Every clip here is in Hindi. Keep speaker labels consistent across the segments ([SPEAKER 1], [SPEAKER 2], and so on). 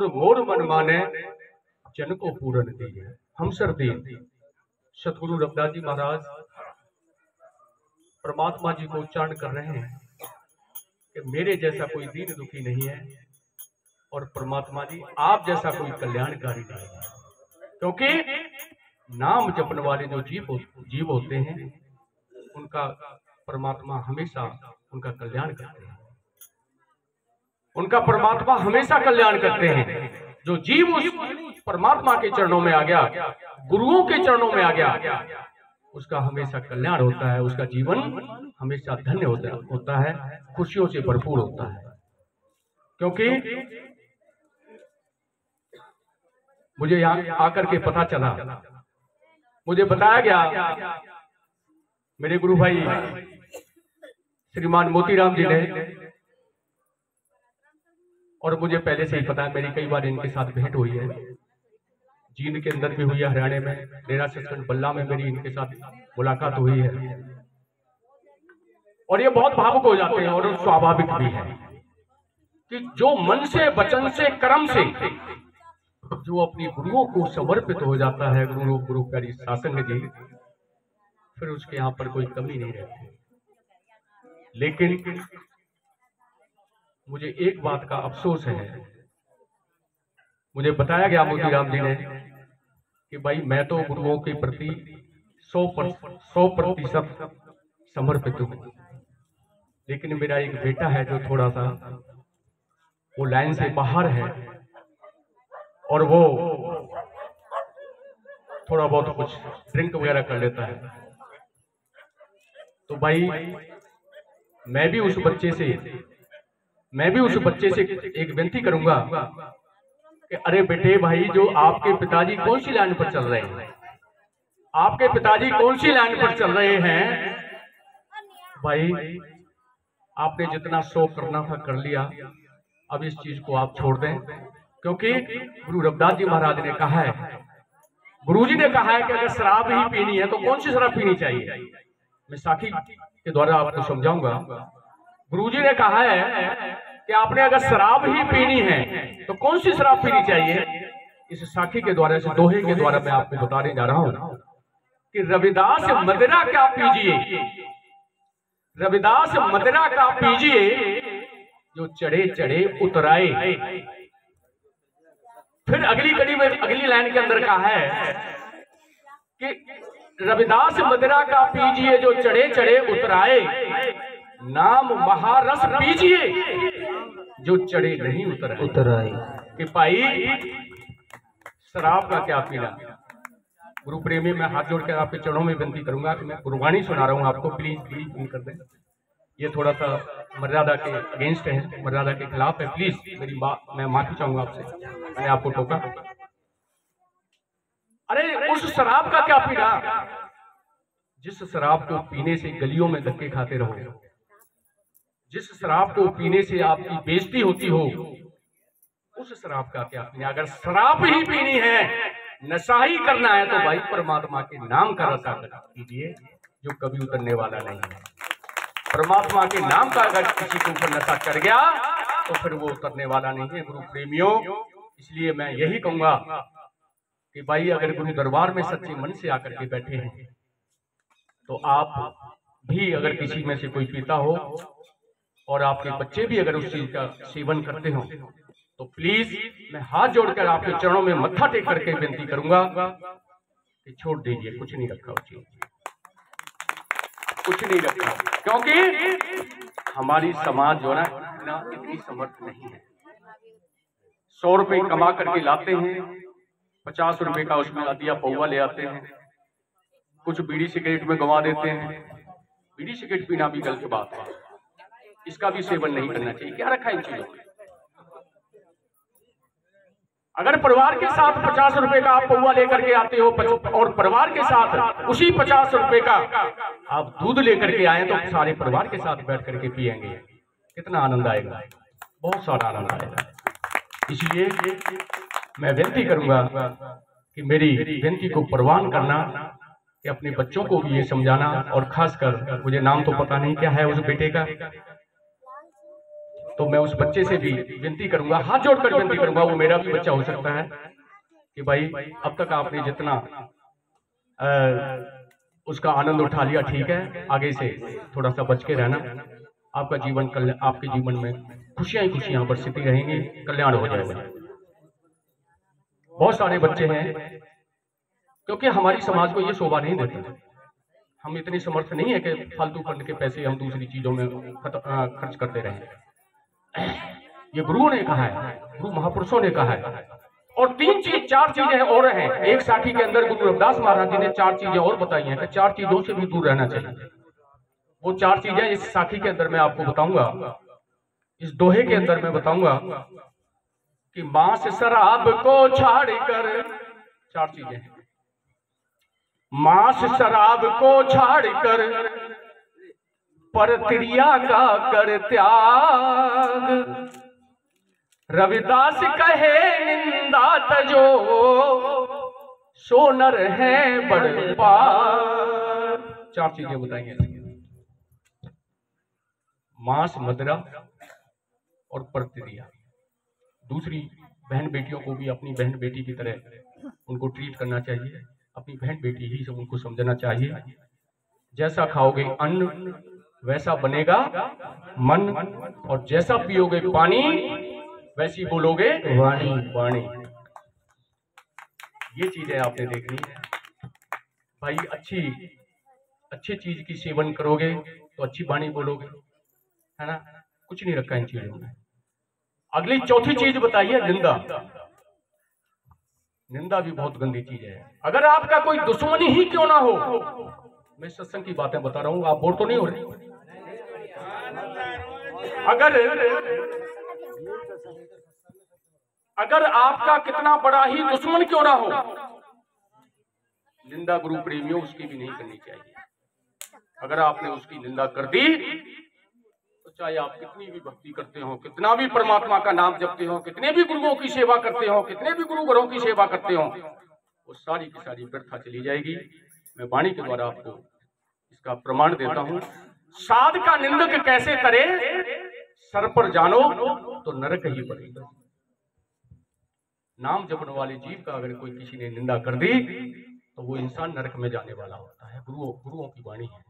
[SPEAKER 1] मोर मोर मन माने जन को पूरन दिए। हम सरदीन सतगुरु रविदास जी महाराज परमात्मा जी को उच्चारण कर रहे हैं कि मेरे जैसा कोई दीन दुखी नहीं है और परमात्मा जी आप जैसा कोई कल्याणकारी नहीं है, क्योंकि नाम जपने वाले जो जीव होते हैं उनका परमात्मा हमेशा उनका कल्याण करते हैं, उनका परमात्मा हमेशा कल्याण करते हैं। जो जीव उस परमात्मा के चरणों में आ गया, गुरुओं के चरणों में आ गया, उसका हमेशा कल्याण होता है, उसका जीवन हमेशा धन्य होता है, खुशियों से भरपूर होता है। क्योंकि मुझे यहाँ आकर के पता चला, मुझे बताया गया मेरे गुरु भाई श्रीमान मोतीराम जी ने, और मुझे पहले से ही पता है, मेरी कई बार इनके साथ भेंट हुई है, जींद के अंदर भी हुई है, हरियाणा में डेरा सचखंड बल्ला में मेरी इनके साथ मुलाकात हुई है, और ये बहुत भावुक हो जाते हैं। और स्वाभाविक भी है कि जो मन से वचन से कर्म से जो अपनी गुरुओं को समर्पित हो जाता है, गुरु प्यारी शासन जी, फिर उसके यहाँ पर कोई कमी नहीं रहती। लेकिन मुझे एक बात का अफसोस है, मुझे बताया गया मोतीराम जी ने कि भाई मैं तो गुरुओं के प्रति 100% समर्पित हूँ, लेकिन मेरा एक बेटा है जो थोड़ा सा वो लाइन से बाहर है, और वो थोड़ा बहुत कुछ ड्रिंक वगैरह कर लेता है। तो भाई मैं भी उस बच्चे से एक विनती करूंगा कि अरे बेटे भाई, जो आपके पिताजी कौन सी लाइन पर चल रहे हैं, आपके पिताजी कौन सी लाइन पर चल रहे हैं, भाई आपने जितना शौक करना था कर लिया, अब इस चीज को आप छोड़ दें। क्योंकि गुरु रविदास जी महाराज ने कहा है, गुरु जी ने कहा है कि अगर शराब ही पीनी है तो कौन सी शराब पीनी चाहिए। मैं साखी के द्वारा आपको समझाऊंगा। गुरु जी ने कहा है कि आपने अगर शराब ही पीनी है तो कौन सी शराब पीनी चाहिए। इस साखी के द्वारा, इस दोहे के द्वारा मैं आपको बताने जा रहा हूं कि रविदास मदिरा क्या पीजिए, रविदास मदिरा का पीजिए, जो चढ़े चढ़े उतराए। फिर अगली कड़ी में अगली लाइन के अंदर कहा है कि रविदास मदिरा का पीजिए, जो चढ़े चढ़े उतराए, नाम महारस पीजिए, जो चढ़े नहीं उतराए। कि भाई शराब का क्या पीना। गुरु प्रेमी, मैं हाथ जोड़ कर आपके चरणों में विनती करूंगा कि मैं गुरुवाणी सुना रहा हूं आपको, प्लीज प्लीज कर दें। ये थोड़ा सा मर्यादा के अगेंस्ट है, मर्यादा के खिलाफ है, प्लीज मेरी मैं माफी चाहूंगा आपसे, मैंने आपको टोका। अरे उस शराब का क्या पीना जिस शराब को पीने से गलियों में धक्के खाते रहो, जिस शराब को पीने से आपकी बेइज्जती होती हो, उस शराब का क्या पीना। अगर शराब ही पीनी है, नशा ही करना है, तो भाई परमात्मा के नाम का नशा कीजिए, जो कभी उतरने वाला नहीं है। परमात्मा के नाम का अगर किसी के ऊपर नशा कर गया तो फिर वो उतरने वाला नहीं है। गुरु प्रेमियों, इसलिए मैं यही कहूंगा कि भाई अगर गुरु दरबार में सच्चे मन से आकर के बैठे हैं तो आप भी, अगर किसी में से कोई पीता हो और आपके बच्चे भी अगर उस चीज का सेवन करते हो, तो प्लीज मैं हाथ जोड़कर आपके चरणों में मत्था टेक करके विनती करूंगा कि छोड़ दीजिए, कुछ नहीं रखा उस चीज, कुछ नहीं रखा। क्योंकि हमारी समाज जो है ना इतनी समर्थ नहीं है। 100 रुपए कमा करके लाते हैं, 50 रुपए का उसमें अदिया पौवा ले आते हैं, कुछ बीड़ी सिगरेट में गंवा देते हैं। बीड़ी सिगरेट पीना भी गलत बात है, इसका भी सेवन नहीं करना चाहिए। क्या रखा है इन चीजों में। अगर परिवार के साथ 50 रुपए का आप पौवा लेकर के आते हो और परिवार के साथ उसी 50 रुपए का आप दूध लेकर के आए, तो सारे परिवार के साथ बैठ करके पिएंगे, कितना आनंद आएगा, बहुत सारा आनंद आएगा। इसलिए मैं विनती करूंगा कि मेरी विनती को प्रवान करना, कि अपने बच्चों को भी ये समझाना, और खासकर मुझे नाम तो पता नहीं क्या है उस बेटे का, तो मैं उस बच्चे से भी विनती करूंगा, हाथ जोड़कर विनती करूंगा, वो मेरा भी बच्चा हो सकता है, कि भाई अब तक आपने जितना उसका आनंद उठा लिया, ठीक है, आगे से थोड़ा सा बच के रहना। आपका जीवन आपके जीवन में खुशियां ही खुशियां बरसती रहेंगी, कल्याण हो जाएगा। बहुत सारे बच्चे हैं, क्योंकि हमारी समाज को ये शोभा नहीं देता, हम इतनी समर्थ नहीं है कि फालतू फंड के पैसे हम दूसरी चीजों में खर्च करते रहें। ये गुरुओं ने कहा है, गुरु महापुरुषों ने कहा है। और 4 चीजें और हैं। एक साखी के अंदर गुरु रविदास महाराज जी ने 4 चीजें और बताई हैं कि 4 चीजों से भी दूर रहना चाहिए। वो 4 चीजें इस साखी के अंदर मैं आपको बताऊंगा, इस दोहे के अंदर मैं बताऊंगा कि मांस शराब को छाड़कर, 4 चीजें हैं। मांस शराब को छाड़कर परक्रिया का कर त्याग, रविदास कहे निंदा तजो, सो नर है बड़ पार। 4 चीजें बताएंगे, मांस, मदिरा और परक्रिया। दूसरी बहन बेटियों को भी अपनी बहन बेटी की तरह उनको ट्रीट करना चाहिए, अपनी बहन बेटी ही सब उनको समझना चाहिए। जैसा खाओगे अन्न वैसा बनेगा मन, और जैसा पियोगे पानी वैसी बोलोगे वाणी। ये चीजें आपने देखनी है भाई। अच्छी चीज की सेवन करोगे तो अच्छी वाणी बोलोगे, है ना। कुछ नहीं रखा इन चीजों में। अगली चौथी चीज बताइए, निंदा। निंदा भी बहुत गंदी चीज है। अगर आपका कोई दुश्मन ही क्यों ना हो, मैं सत्संग की बातें बता रहा हूं, आप बोर तो नहीं हो रहे। अगर आपका कितना बड़ा ही दुश्मन क्यों ना हो, निंदा गुरु प्रेमियों उसकी भी नहीं करनी चाहिए। अगर आपने उसकी निंदा कर दी तो चाहे आप कितनी भी भक्ति करते हो, कितना भी परमात्मा का नाम जपते हो, कितने भी गुरुओं की सेवा करते हो, कितने भी गुरु घरों की सेवा करते हो, वो सारी की सारी व्यर्था चली जाएगी। मैं वाणी के द्वारा आपको इसका प्रमाण देता हूं। साध का निंदक कैसे करे, सर पर जानो तो नरक ही पड़ेगा। नाम जपने वाले जीव का अगर कोई किसी ने निंदा कर दी तो वो इंसान नरक में जाने वाला होता है। गुरुओं की वाणी है।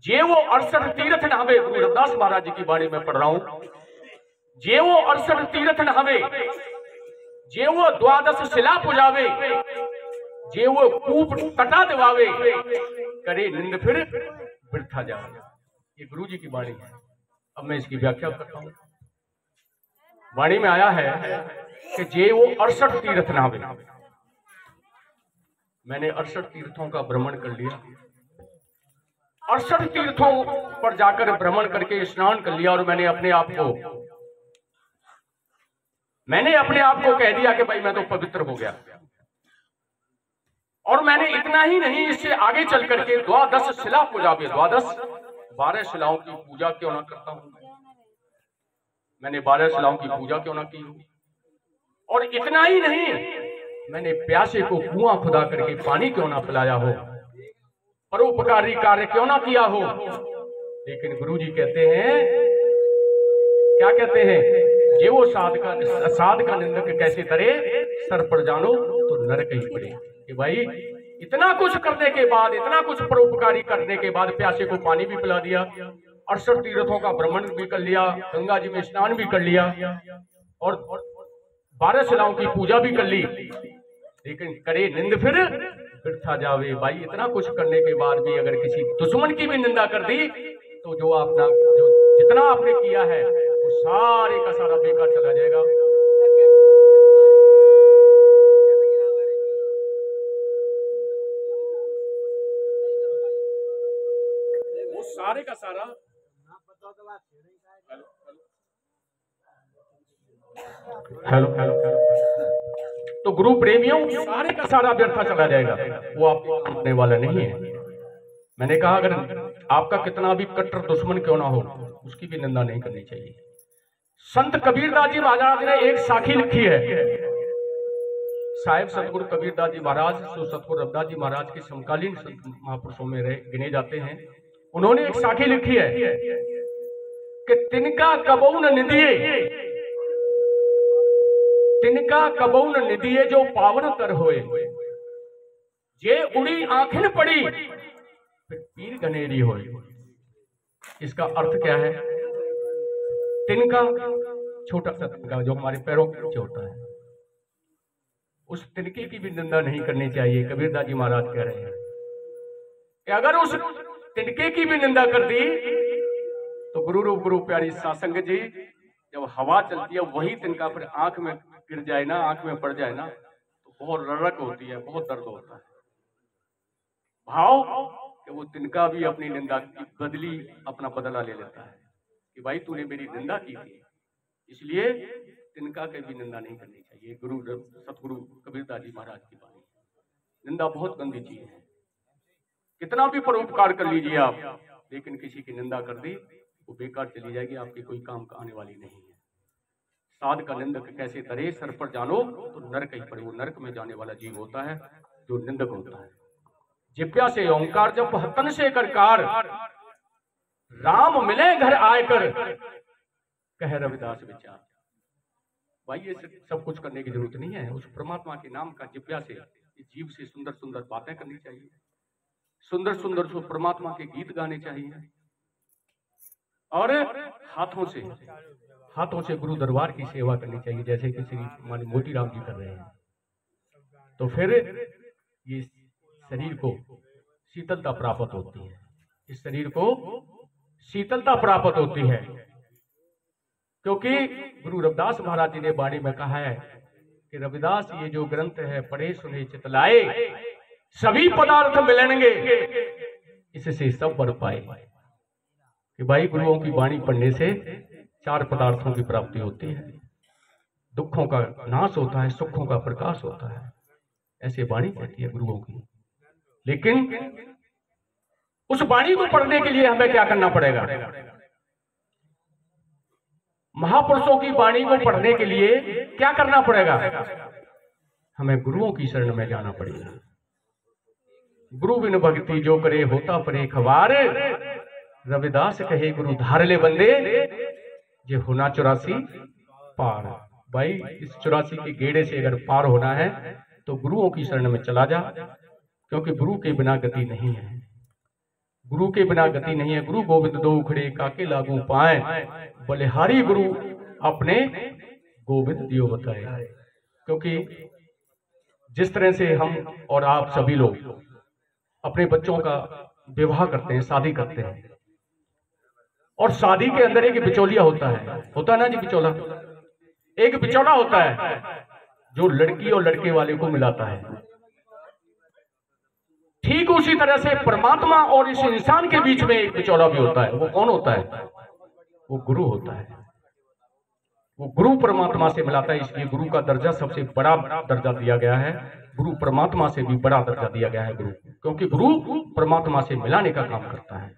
[SPEAKER 1] जे वो 68 तीर्थ नहावे, गुरु रविदास महाराज जी की वाणी में पढ़ रहा हूं। जे वो 68 तीर्थ नहावे, जे वो 12 शिला पुजावे, जे वो कूप कटा दिवावे, करे निंद फिर वृथा जावे। ये गुरु जी की वाणी है। अब मैं इसकी व्याख्या करता हूं। वाणी में आया है कि जे वो 68 तीर्थ नहावे। मैंने 68 तीर्थों का भ्रमण कर लिया, 68 तीर्थों पर जाकर भ्रमण करके स्नान कर लिया, और मैंने अपने आप को कह दिया कि भाई मैं तो पवित्र हो गया। और मैंने इतना ही नहीं, इससे आगे चल करके 12 शिला पूजावे, 12 शिलाओं की पूजा क्यों ना करता हूं, मैंने 12 शिलाओं की पूजा क्यों ना की हूं। और इतना ही नहीं, मैंने प्यासे को कुआं खुदा करके पानी क्यों ना पिलाया हो, परोपकारी कार्य क्यों ना किया हो। लेकिन गुरु जी कहते हैं, क्या कहते हैं, जे वो साध का निंदक कैसे करे, सर पर जानो तो नरक ही पड़े। कि भाई इतना कुछ करने के बाद, इतना कुछ परोपकारी करने के बाद, प्यासे को पानी भी पिला दिया, 68 तीर्थों का भ्रमण भी कर लिया, गंगा जी में स्नान भी कर लिया, और 12 शिलाओं की पूजा भी कर ली, लेकिन करे निंद फिर वृथा जावे। भाई इतना कुछ करने के बाद भी अगर किसी दुश्मन की भी निंदा कर दी तो जो जितना आपने किया है वो सारे का सारा बेकार चला जाएगा। वो सारे का सारा हेलो तो गुरु प्रेमियों सारे का सारा व्यर्था चला जाएगा, वो आपको करने वाला नहीं है। मैंने कहा अगर आपका कितना भी कट्टर दुश्मन क्यों ना हो, उसकी भी निंदा नहीं करनी चाहिए। संत कबीरदास जी महाराज ने एक साखी लिखी है। साहिब सतगुरु कबीरदास जी महाराज जो सतगुरु रविदास जी महाराज के समकालीन संत महापुरुषों में गिने जाते हैं, उन्होंने एक साखी लिखी है कि तिनका कबौन निधिये, तिनका कबौन निधिये जो पावन कर होए, जे उड़ी आंखिन पड़ी फिर पीर गनेरी होए। इसका अर्थ क्या है? तिनका छोटा सा तिनका जो हमारे पैरों के नीचे होता है, उस तिनके की भी निंदा नहीं करनी चाहिए। कबीरदास जी महाराज कह रहे हैं कि अगर उस तिनके की भी निंदा कर दी तो गुरु रूप गुरु प्यारी सासंग जी, जब हवा चलती है वही तिनका फिर आंख में गिर जाए ना, आंख में पड़ जाए ना, तो बहुत रड़क होती है, बहुत दर्द होता है। भाव कि वो तिनका भी अपनी निंदा की बदली अपना बदला ले लेता है कि भाई तूने मेरी निंदा की थी, इसलिए तिनका की भी निंदा नहीं करनी चाहिए। गुरु सतगुरु कबीरदास जी महाराज की बात, निंदा बहुत गंदी चीज है। कितना भी परोपकार कर लीजिए आप, लेकिन किसी की निंदा कर दी वो बेकार चली जाएगी, आपके कोई काम का आने वाली नहीं है। साध का निंदक कैसे तरे सर पर जानो तो नरक ही पड़े। वो नरक में जाने वाला जीव होता है जो निंदक होता है। जिप्या से ओंकार जप हतन से करकार, राम मिले घर आयकर कह रविदास विचार। भाई ये सब कुछ करने की जरूरत नहीं है। उस परमात्मा के नाम का जिप्या से जीव से सुंदर सुंदर बातें करनी चाहिए, सुंदर सुंदर जो परमात्मा के गीत गाने चाहिए, और हाथों से गुरु दरबार की सेवा करनी चाहिए, जैसे कि श्री मान मोती राम जी कर रहे हैं। तो फिर ये शरीर को शीतलता प्राप्त होती है, इस शरीर को शीतलता प्राप्त होती है। क्योंकि गुरु रविदास महाराज जी ने वाणी में कहा है कि रविदास ये जो ग्रंथ है पढ़े सुने चितलाए, सभी पदार्थ मिलेंगे इससे सब बढ़ पाए। कि भाई गुरुओं की वाणी पढ़ने से 4 पदार्थों की प्राप्ति होती है। दुखों का नाश होता है, सुखों का प्रकाश होता है, ऐसे वाणी कहती है गुरुओं की। लेकिन उस वाणी को पढ़ने के लिए हमें क्या करना पड़ेगा? महापुरुषों की वाणी को पढ़ने के लिए क्या करना पड़ेगा? हमें गुरुओं की शरण में जाना पड़ेगा। गुरु बिन भक्ति जो करे होता परे खवार, रविदास कहे गुरु धार ले बंदे जे होना 84 पार। भाई इस 84 के गेड़े से अगर पार होना है तो गुरुओं की शरण में चला जा, क्योंकि गुरु के बिना गति नहीं है। गुरु के बिना गति नहीं है। गुरु गोविंद दो उखड़े काके लागू पाए, बलिहारी गुरु अपने गोविंद दियो बताए। क्योंकि जिस तरह से हम और आप सभी लोग अपने बच्चों का विवाह करते हैं, शादी करते हैं, और शादी के अंदर एक बिचौलिया होता है ना जी, बिचौला। एक बिचौला होता है जो लड़की और लड़के वाले को मिलाता है। ठीक उसी तरह से परमात्मा और इस इंसान के बीच में एक बिचौला भी होता है। वो कौन होता है? वो गुरु होता है। वो गुरु परमात्मा से मिलाता है। इसलिए गुरु का दर्जा सबसे बड़ा दर्जा दिया गया है। गुरु परमात्मा से भी बड़ा दर्जा दिया गया है गुरु, क्योंकि गुरु परमात्मा से मिलाने का काम करता है।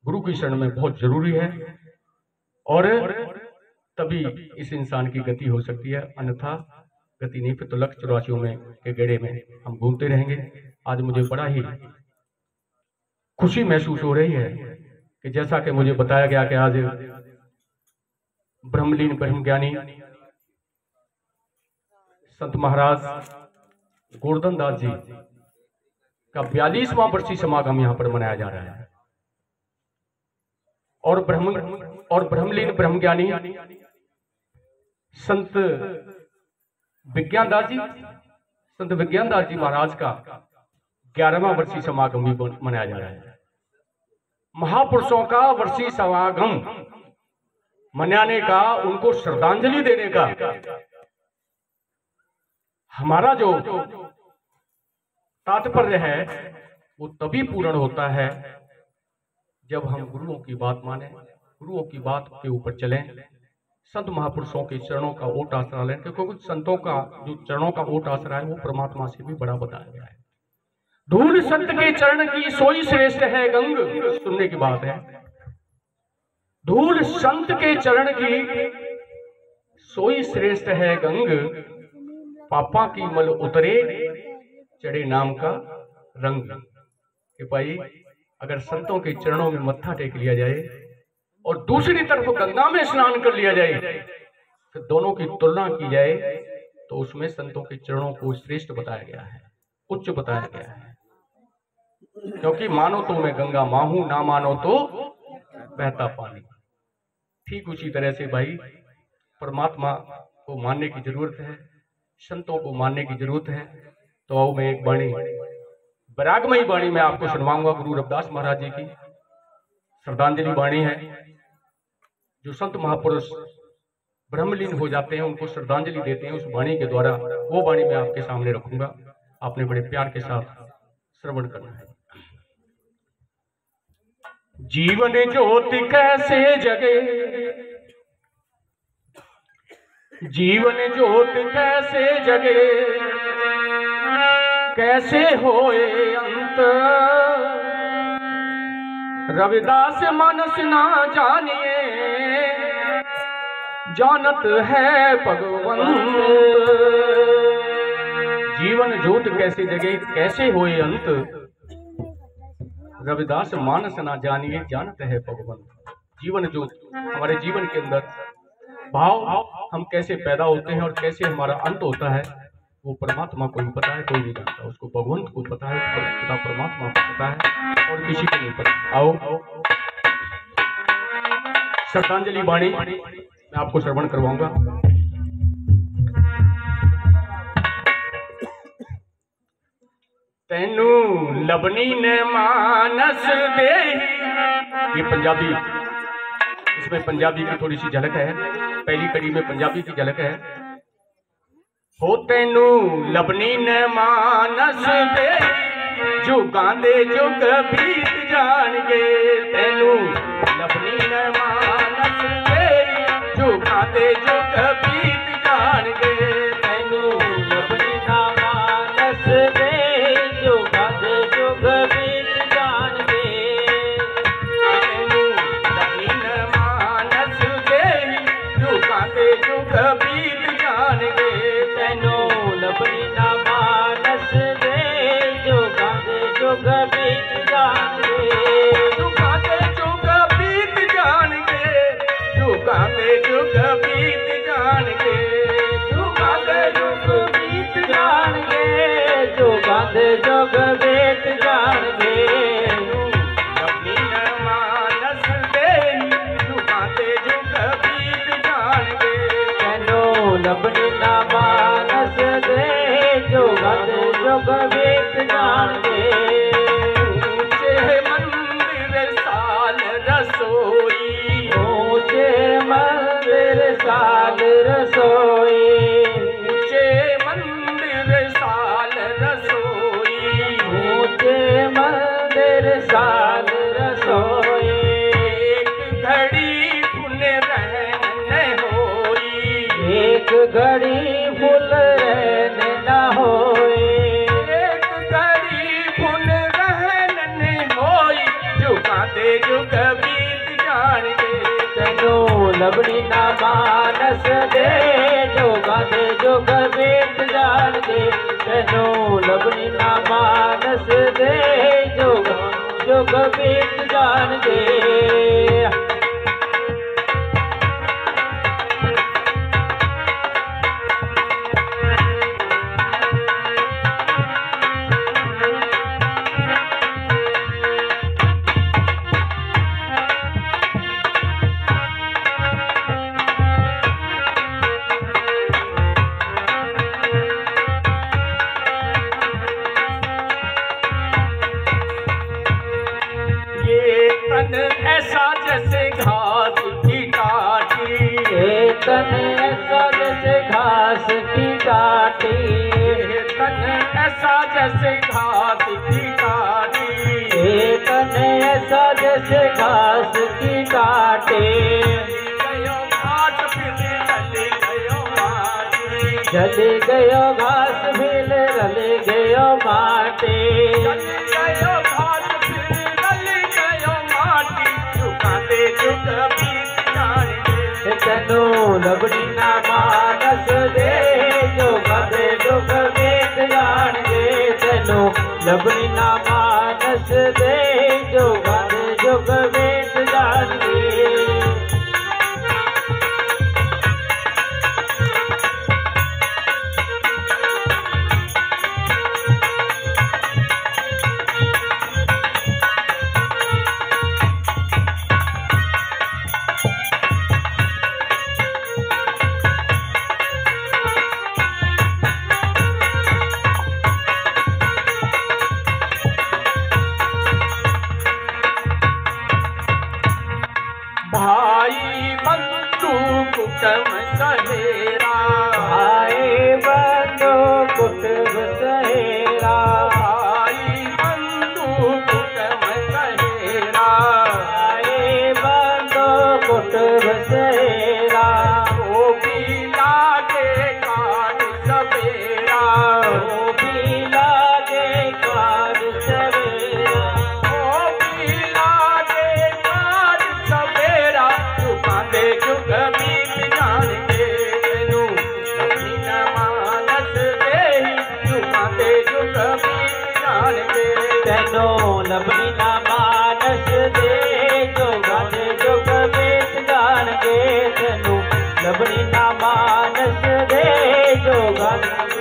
[SPEAKER 1] गुरु की शरण में बहुत जरूरी है, और तभी इस इंसान की गति हो सकती है, अन्यथा गति नहीं। फिर तो लक्ष्य 84 में के गेड़े में हम घूमते रहेंगे। आज मुझे बड़ा ही खुशी महसूस हो रही है कि जैसा कि मुझे बताया गया कि आज ब्रह्मलीन ब्रह्मज्ञानी संत महाराज गोवर्धन दास जी का 42वां वर्षीय समागम यहाँ पर मनाया जा रहा है। और ब्रह्मलीन ब्रह्मज्ञानी संत विज्ञान दास जी महाराज का 11वां वर्षीय समागम भी मनाया जा रहा है। महापुरुषों का वर्षीय समागम मनाने का, उनको श्रद्धांजलि देने का हमारा जो तात्पर्य है वो तभी पूर्ण होता है जब हम गुरुओं की बात माने, गुरुओं की बात के ऊपर चलें, संत महापुरुषों के चरणों का ओट आसरा लें। क्योंकि संतों का जो चरणों का ओट आसरा है वो परमात्मा से भी बड़ा बताया गया है। धूल संत के चरण की सोई श्रेष्ठ है गंग, सुनने की बात है। धूल संत के चरण की सोई श्रेष्ठ है गंग, पापा की मल उतरे चढ़े नाम का रंग। कि भाई अगर संतों के चरणों में मत्था टेक लिया जाए और दूसरी तरफ गंगा में स्नान कर लिया जाए, फिर दोनों की तुलना की जाए तो उसमें संतों के चरणों को श्रेष्ठ बताया गया है, उच्च बताया गया है। क्योंकि मानो तो मैं गंगा माँ हूं, ना मानो तो बहता पानी। ठीक उसी तरह से भाई परमात्मा को मानने की जरूरत है, संतों को मानने की जरूरत है। तो आओ मैं एक वाणी, वैरागमयी वाणी में आपको सुनवाऊंगा। गुरु रविदास महाराज जी की श्रद्धांजलि वाणी है। जो संत महापुरुष ब्रह्मलीन हो जाते हैं उनको श्रद्धांजलि देते हैं उस वाणी के द्वारा, वो वाणी मैं आपके सामने रखूंगा। आपने बड़े प्यार के साथ श्रवण करना है। जीवन ज्योति कैसे जगे, जीवन ज्योति कैसे जगे, कैसे होए अंत, रविदास मानस ना जानिए, जानत है भगवंत। जीवन ज्योति कैसे जगे, कैसे होए अंत, रविदास मानस ना जानिए, जानत है भगवंत। जीवन ज्योति हमारे जीवन के अंदर भाव हम कैसे पैदा होते हैं और कैसे हमारा अंत होता है, वो परमात्मा को ही पता है, कोई नहीं जानता। उसको भगवंत को पता है, पता परमात्मा को पता है और किसी को नहीं पता। आओ श्रद्धांजलि वाणी मैं आपको श्रवण करवाऊंगा। तेनू लबनी ने मानस दे, ये पंजाबी, इसमें पंजाबी की थोड़ी सी झलक है, पहली कड़ी में पंजाबी की झलक है। हो तेनू लबनी ने मानस दे, जो गांदे जुग बीत जाणगे, तेनू लबनी ने मानस दे, जो गांदे जुग बीत जाणगे, तेनू लबनी ना मानस दे, जो गांदे जुग बीत जाणगे, तेनू लबनी ने मानस दे, जो गांदे जुग बीत जाणगे, तेनू लबनी ना मानस दे, जो गांदे जुग बीत जाणगे, जो गांदे जुग बीत जाणगे, जो गांदे जुग बीत जाणगे, जो गांदे जुग बीत जाणगे, जो गांदे जुग बीत जाणगे, लबनी न मानस दे, जो गांदे जुग बीत जाणगे, तेनू लबनी ना मानस दे, जो गांदे जुग बीत जाणगे। ऊंचे मंदिर साल रसोई, ऊंचे मंदिर साल रसोई, ऊंचे मंदिर साल रसोई, ऊंचे मंदिर साल रसोई, एक घड़ी फुल रहने होई, एक घड़ी फुल रहने न होई, एक घड़ी फुल रहने होई, जो गांदे जुग बीत जाणगे, तेनू लबनी ना मानस दे, जो गांदे जुग बीत जाणगे, तेनू लबनी ना मानस दे, जो गांदे जुग बीत जाणगे। ऐसा जैसे घास की टाटी, ये तन ऐसा जैसे घास की टाटी, ये तन ऐसा जैसे घास की टाटी, ये तन ऐसा जैसे घास की टाटी, गयो घास फिर रल गयो माटी, जल गयो घास फिर रल गयो माटी, जल गयो घास फिर रल गयो माटी, जो गांदे जुग बीत जाणगे, तेनू लबनी ना मानस दे, जो गांदे जुग बीत जाणगे, तेनू लबनी ना मानस दे, जो गांदे जुग बीत जाणगे।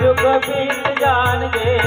[SPEAKER 2] जुग बीत जाणगे।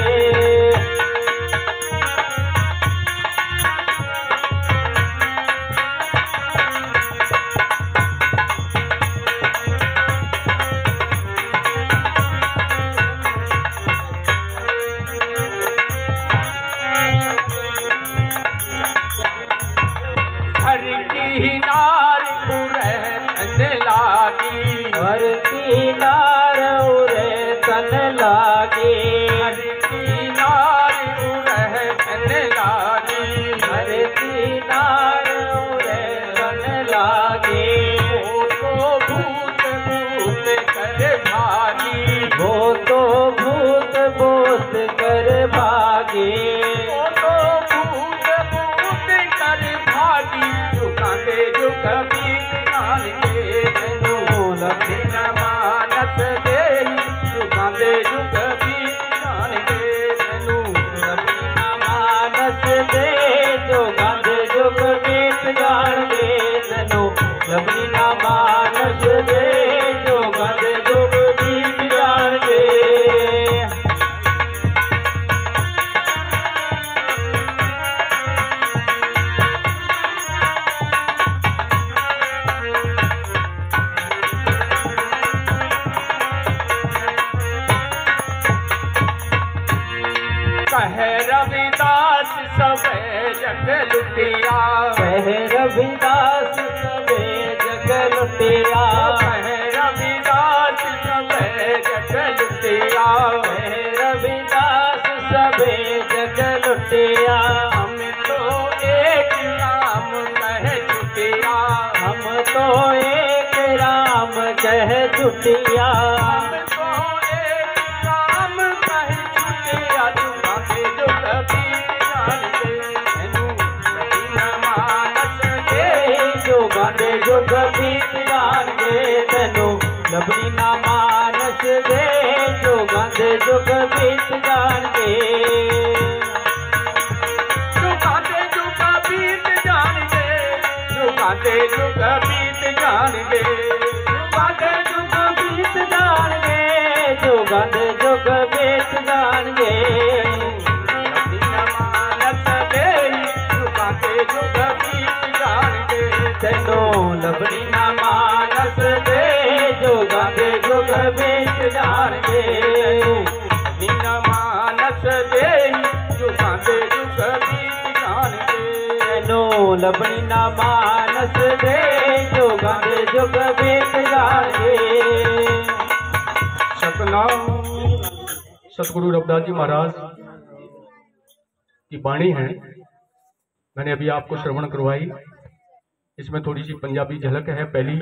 [SPEAKER 1] हर की नार उरे तन लागी,
[SPEAKER 2] हर की नार उरे तन लागी,
[SPEAKER 1] हर की नार उरे तन लागी,
[SPEAKER 2] हर की नार उरे तन लागी।
[SPEAKER 1] वो तो भूत भूत कर भागी,
[SPEAKER 2] वो तो भूत भूत कर भागे।
[SPEAKER 1] वो तो भूत भूत कर भागी, झुकाते जो कभी जान के तनु लभी न मानस दे, झुकाते जो कभी जान के तनु लभी न
[SPEAKER 2] मानस दे जो गांधे जुग बीत जाणगे। तनु लभी ना मानस दे जो गांधे जुग बीत जाणगे।
[SPEAKER 1] कह रविदास सबे जग लुटिया,
[SPEAKER 2] कह रविदास सबे जग लुटिया,
[SPEAKER 1] कह रविदास सबे जग लुटिया,
[SPEAKER 2] कह रविदास सबे जग लुटिया।
[SPEAKER 1] हम तो एक नाम कह चुकिया,
[SPEAKER 2] हम तो एक राम कह छुटिया,
[SPEAKER 1] हम तो एक नाम कह चुकिया। झुकाते जो कभी जान के तनु लभी न मानस दे,
[SPEAKER 2] जो गांधे जुग बीत जाणगे। तनु लभी ना मानस दे जो गांधे जुग बीत जाणगे।
[SPEAKER 1] झुकाते जो कभी जान के, झुकाते जो कभी जान के, झुकाते जो
[SPEAKER 2] बीत जाणगे जो गांधे जुग बीत जाणगे।
[SPEAKER 1] लभी न मानस दे, झुकाते जो कभी जान के
[SPEAKER 2] तनु लभी ना मानस दे जो गांधे जुग बीत जाणगे।
[SPEAKER 1] नीन मानस दे, झुकाते जो कभी जान के
[SPEAKER 2] तनु लभी ना मानस दे जो गांधे जुग बीत जाणगे।
[SPEAKER 1] सतनाम सतगुरु रविदास जी महाराज की वाणी है, मैंने अभी आपको श्रवण करवाई। इसमें थोड़ी सी पंजाबी झलक है। पहली